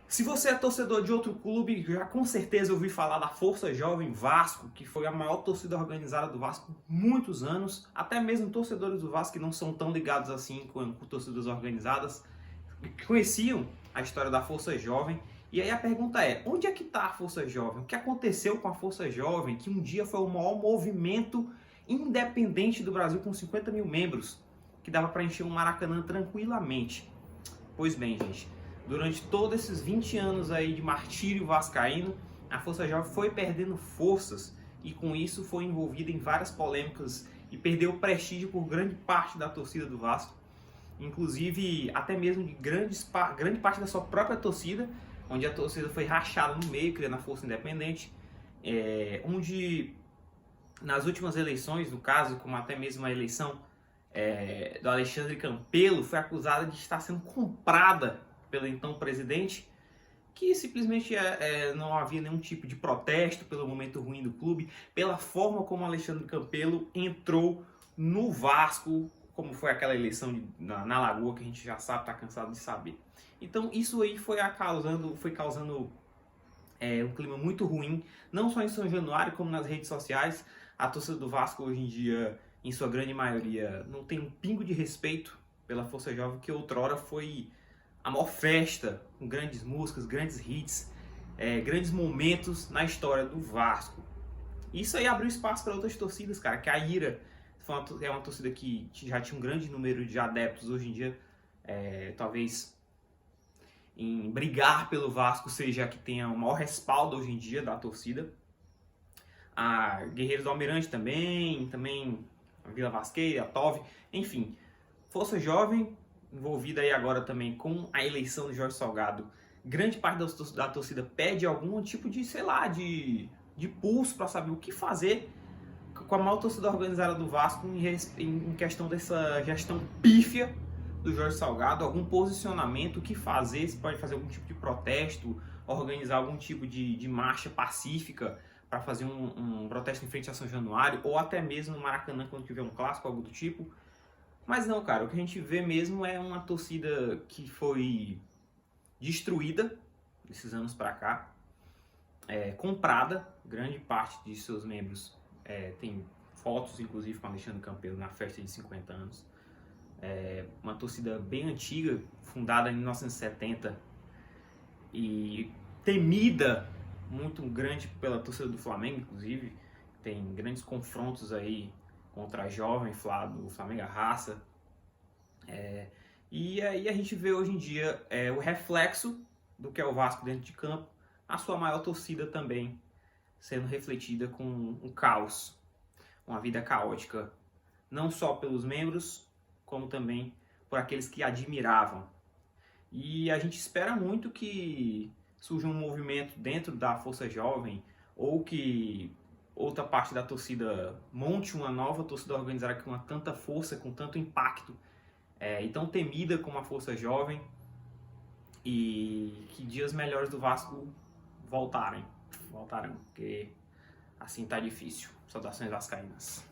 Se você é torcedor de outro clube, já com certeza ouviu falar da Força Jovem Vasco, que foi a maior torcida organizada do Vasco por muitos anos. Até mesmo torcedores do Vasco que não são tão ligados assim com torcidas organizadas, conheciam a história da Força Jovem. E aí a pergunta é, onde é que está a Força Jovem? O que aconteceu com a Força Jovem, que um dia foi o maior movimento independente do Brasil com 50 mil membros, que dava para encher um Maracanã tranquilamente? Pois bem, gente, durante todos esses 20 anos aí de martírio vascaíno, a Força Jovem foi perdendo forças e com isso foi envolvida em várias polêmicas e perdeu o prestígio por grande parte da torcida do Vasco, inclusive até mesmo de grande parte da sua própria torcida, onde a torcida foi rachada no meio, criando a Força Independente, onde nas últimas eleições, no caso, como até mesmo a eleição do Alexandre Campelo, foi acusada de estar sendo comprada pelo então presidente, que simplesmente não havia nenhum tipo de protesto pelo momento ruim do clube, pela forma como Alexandre Campelo entrou no Vasco, como foi aquela eleição na Lagoa, que a gente já sabe, está cansado de saber. Então isso aí foi causando um clima muito ruim, não só em São Januário, como nas redes sociais. A torcida do Vasco hoje em dia, em sua grande maioria, não tem um pingo de respeito pela Força Jovem, que outrora foi a maior festa, com grandes músicas, grandes hits, grandes momentos na história do Vasco. Isso aí abriu espaço para outras torcidas, cara, que a Ira é uma torcida que já tinha um grande número de adeptos. Hoje em dia, talvez em brigar pelo Vasco seja a que tenha o maior respaldo hoje em dia da torcida. A Guerreiros do Almirante também a Vila Vasqueira, a TOV, enfim. Força Jovem, envolvida aí agora também com a eleição de Jorge Salgado. Grande parte da torcida pede algum tipo de, sei lá, de pulso para saber o que fazer com a maior torcida organizada do Vasco em questão dessa gestão pífia do Jorge Salgado, algum posicionamento, o que fazer, se pode fazer algum tipo de protesto, organizar algum tipo de marcha pacífica para fazer um protesto em frente a São Januário, ou até mesmo no Maracanã quando tiver um clássico, algo do tipo. Mas não, cara, o que a gente vê mesmo é uma torcida que foi destruída desses anos para cá, comprada, grande parte de seus membros tem fotos, inclusive, com Alexandre Campelo na festa de 50 anos. Uma torcida bem antiga, fundada em 1970 e temida, muito grande pela torcida do Flamengo, inclusive. Tem grandes confrontos aí contra a jovem do Flamengo, a raça. E aí a gente vê hoje em dia o reflexo do que é o Vasco dentro de campo, a sua maior torcida também sendo refletida com um caos, uma vida caótica, não só pelos membros, como também por aqueles que admiravam. E a gente espera muito que surja um movimento dentro da Força Jovem, ou que outra parte da torcida monte uma nova torcida organizada com tanta força, com tanto impacto, e tão temida como a Força Jovem, e que dias melhores do Vasco voltarão, porque assim tá difícil. Saudações vascaínas.